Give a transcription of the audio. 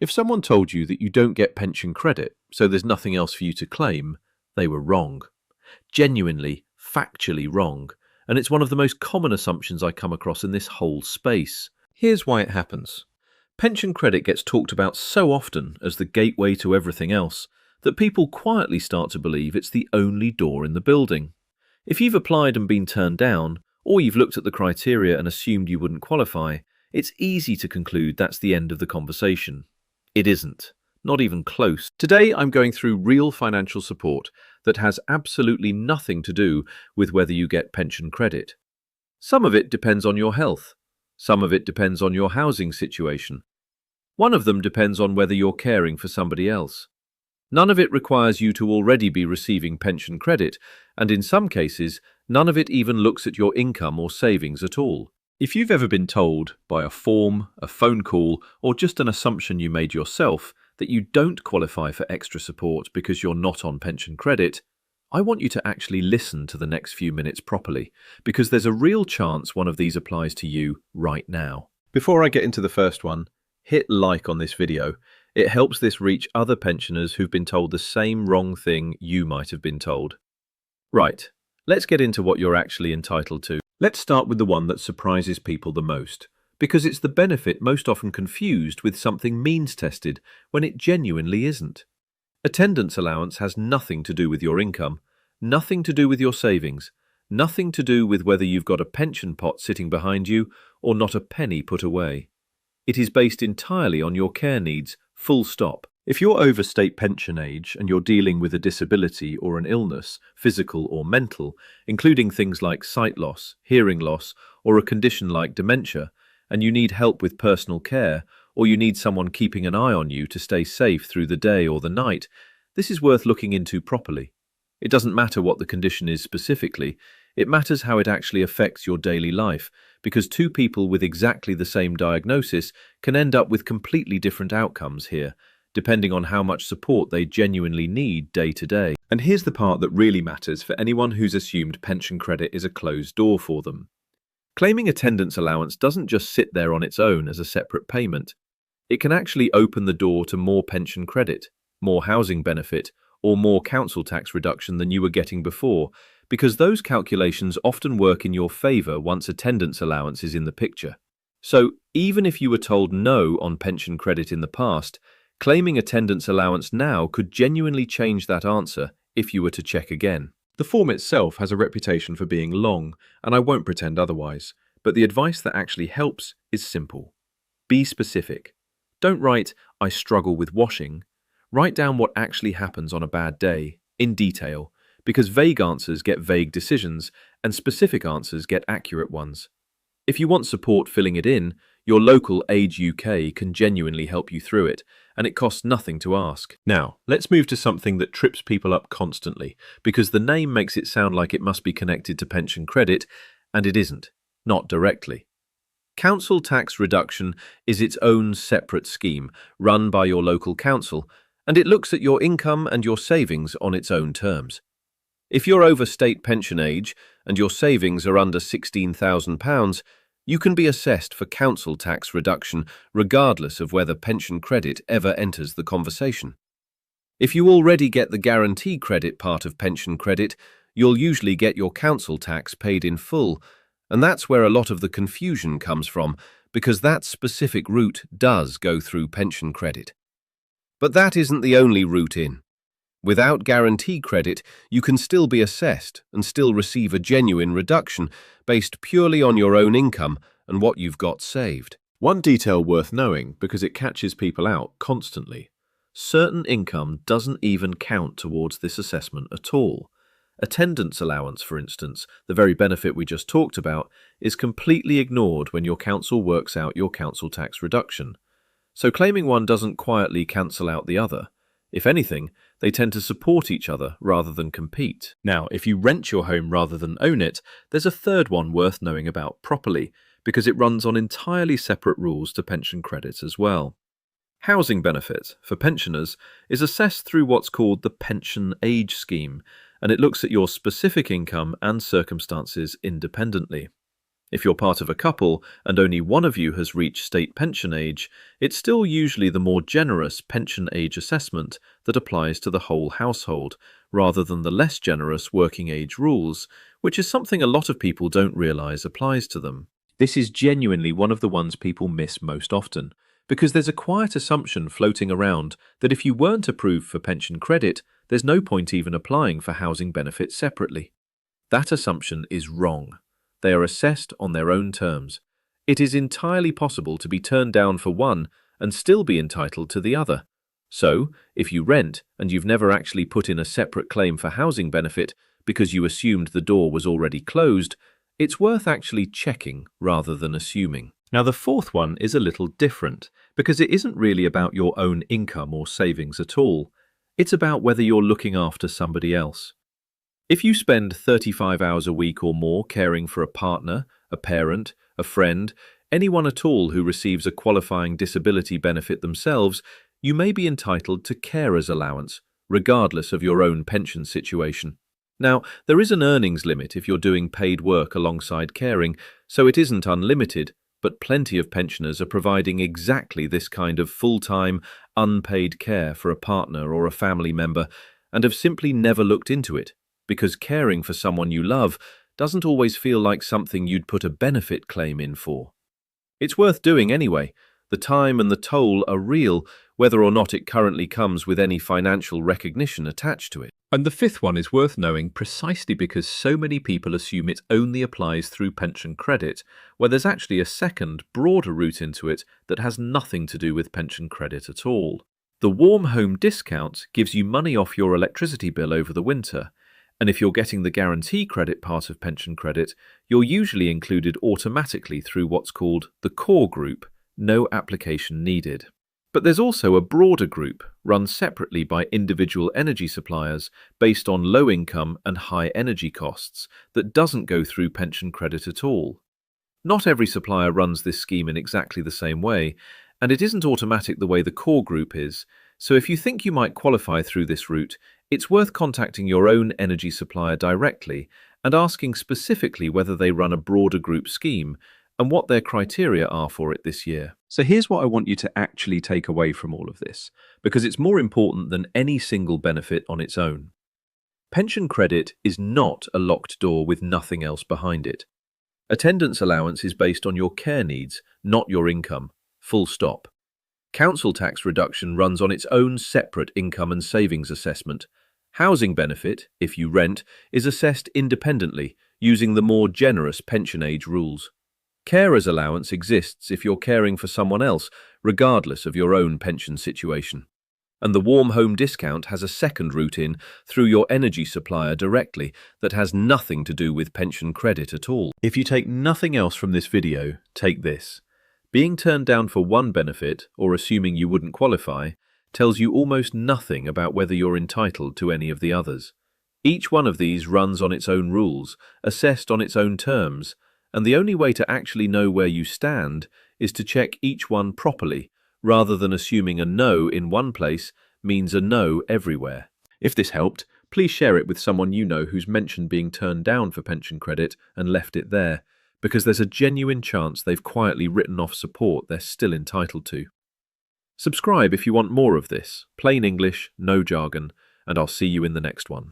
If someone told you that you don't get pension credit, so there's nothing else for you to claim, they were wrong. Genuinely, factually wrong. And it's one of the most common assumptions I come across in this whole space. Here's why it happens. Pension credit gets talked about so often as the gateway to everything else that people quietly start to believe it's the only door in the building. If you've applied and been turned down, or you've looked at the criteria and assumed you wouldn't qualify, it's easy to conclude that's the end of the conversation. It isn't. Not even close. Today, I'm going through real financial support that has absolutely nothing to do with whether you get pension credit. Some of it depends on your health. Some of it depends on your housing situation. One of them depends on whether you're caring for somebody else. None of it requires you to already be receiving pension credit, and in some cases, none of it even looks at your income or savings at all. If you've ever been told, by a form, a phone call, or just an assumption you made yourself, that you don't qualify for extra support because you're not on pension credit, I want you to actually listen to the next few minutes properly, because there's a real chance one of these applies to you right now. Before I get into the first one, hit like on this video. It helps this reach other pensioners who've been told the same wrong thing you might have been told. Right, let's get into what you're actually entitled to. Let's start with the one that surprises people the most, because it's the benefit most often confused with something means-tested when it genuinely isn't. Attendance allowance has nothing to do with your income, nothing to do with your savings, nothing to do with whether you've got a pension pot sitting behind you or not a penny put away. It is based entirely on your care needs, full stop. If you're over state pension age and you're dealing with a disability or an illness, physical or mental, including things like sight loss, hearing loss, or a condition like dementia, and you need help with personal care, or you need someone keeping an eye on you to stay safe through the day or the night, this is worth looking into properly. It doesn't matter what the condition is specifically, it matters how it actually affects your daily life, because two people with exactly the same diagnosis can end up with completely different outcomes here, depending on how much support they genuinely need day to day. And here's the part that really matters for anyone who's assumed pension credit is a closed door for them. Claiming attendance allowance doesn't just sit there on its own as a separate payment. It can actually open the door to more pension credit, more housing benefit, or more council tax reduction than you were getting before, because those calculations often work in your favour once attendance allowance is in the picture. So, even if you were told no on pension credit in the past, claiming attendance allowance now could genuinely change that answer if you were to check again. The form itself has a reputation for being long, and I won't pretend otherwise, but the advice that actually helps is simple. Be specific. Don't write, "I struggle with washing." Write down what actually happens on a bad day, in detail, because vague answers get vague decisions, and specific answers get accurate ones. If you want support filling it in, your local Age UK can genuinely help you through it, and it costs nothing to ask. Now, let's move to something that trips people up constantly, because the name makes it sound like it must be connected to pension credit, and it isn't, not directly. Council tax reduction is its own separate scheme, run by your local council, and it looks at your income and your savings on its own terms. If you're over state pension age and your savings are under £16,000, you can be assessed for council tax reduction regardless of whether pension credit ever enters the conversation. If you already get the guarantee credit part of pension credit, you'll usually get your council tax paid in full, and that's where a lot of the confusion comes from, because that specific route does go through pension credit. But that isn't the only route in. Without guarantee credit, you can still be assessed and still receive a genuine reduction based purely on your own income and what you've got saved. One detail worth knowing, because it catches people out constantly. Certain income doesn't even count towards this assessment at all. Attendance allowance, for instance, the very benefit we just talked about, is completely ignored when your council works out your council tax reduction. So claiming one doesn't quietly cancel out the other. If anything, they tend to support each other rather than compete. Now, if you rent your home rather than own it, there's a third one worth knowing about properly, because it runs on entirely separate rules to pension credit as well. Housing benefit, for pensioners, is assessed through what's called the pension age scheme, and it looks at your specific income and circumstances independently. If you're part of a couple and only one of you has reached state pension age, it's still usually the more generous pension age assessment that applies to the whole household, rather than the less generous working age rules, which is something a lot of people don't realize applies to them. This is genuinely one of the ones people miss most often, because there's a quiet assumption floating around that if you weren't approved for pension credit, there's no point even applying for housing benefits separately. That assumption is wrong. They are assessed on their own terms. It is entirely possible to be turned down for one and still be entitled to the other. So, if you rent and you've never actually put in a separate claim for housing benefit because you assumed the door was already closed, it's worth actually checking rather than assuming. Now, the fourth one is a little different because it isn't really about your own income or savings at all. It's about whether you're looking after somebody else. If you spend 35 hours a week or more caring for a partner, a parent, a friend, anyone at all who receives a qualifying disability benefit themselves, you may be entitled to carer's allowance, regardless of your own pension situation. Now, there is an earnings limit if you're doing paid work alongside caring, so it isn't unlimited, but plenty of pensioners are providing exactly this kind of full-time, unpaid care for a partner or a family member, and have simply never looked into it, because caring for someone you love doesn't always feel like something you'd put a benefit claim in for. It's worth doing anyway. The time and the toll are real, whether or not it currently comes with any financial recognition attached to it. And the fifth one is worth knowing precisely because so many people assume it only applies through pension credit, where there's actually a second, broader route into it that has nothing to do with pension credit at all. The Warm Home Discount gives you money off your electricity bill over the winter, and if you're getting the guarantee credit part of pension credit, you're usually included automatically through what's called the core group, no application needed. But there's also a broader group run separately by individual energy suppliers based on low income and high energy costs that doesn't go through pension credit at all. Not every supplier runs this scheme in exactly the same way, and it isn't automatic the way the core group is, so if you think you might qualify through this route, it's worth contacting your own energy supplier directly and asking specifically whether they run a broader group scheme and what their criteria are for it this year. So here's what I want you to actually take away from all of this, because it's more important than any single benefit on its own. Pension credit is not a locked door with nothing else behind it. Attendance allowance is based on your care needs, not your income. Full stop. Council tax reduction runs on its own separate income and savings assessment. Housing benefit, if you rent, is assessed independently, using the more generous pension age rules. Carer's allowance exists if you're caring for someone else, regardless of your own pension situation. And the Warm Home Discount has a second route in through your energy supplier directly that has nothing to do with pension credit at all. If you take nothing else from this video, take this. Being turned down for one benefit, or assuming you wouldn't qualify, tells you almost nothing about whether you're entitled to any of the others. Each one of these runs on its own rules, assessed on its own terms, and the only way to actually know where you stand is to check each one properly, rather than assuming a no in one place means a no everywhere. If this helped, please share it with someone you know who's mentioned being turned down for pension credit and left it there, because there's a genuine chance they've quietly written off support they're still entitled to. Subscribe if you want more of this, plain English, no jargon, and I'll see you in the next one.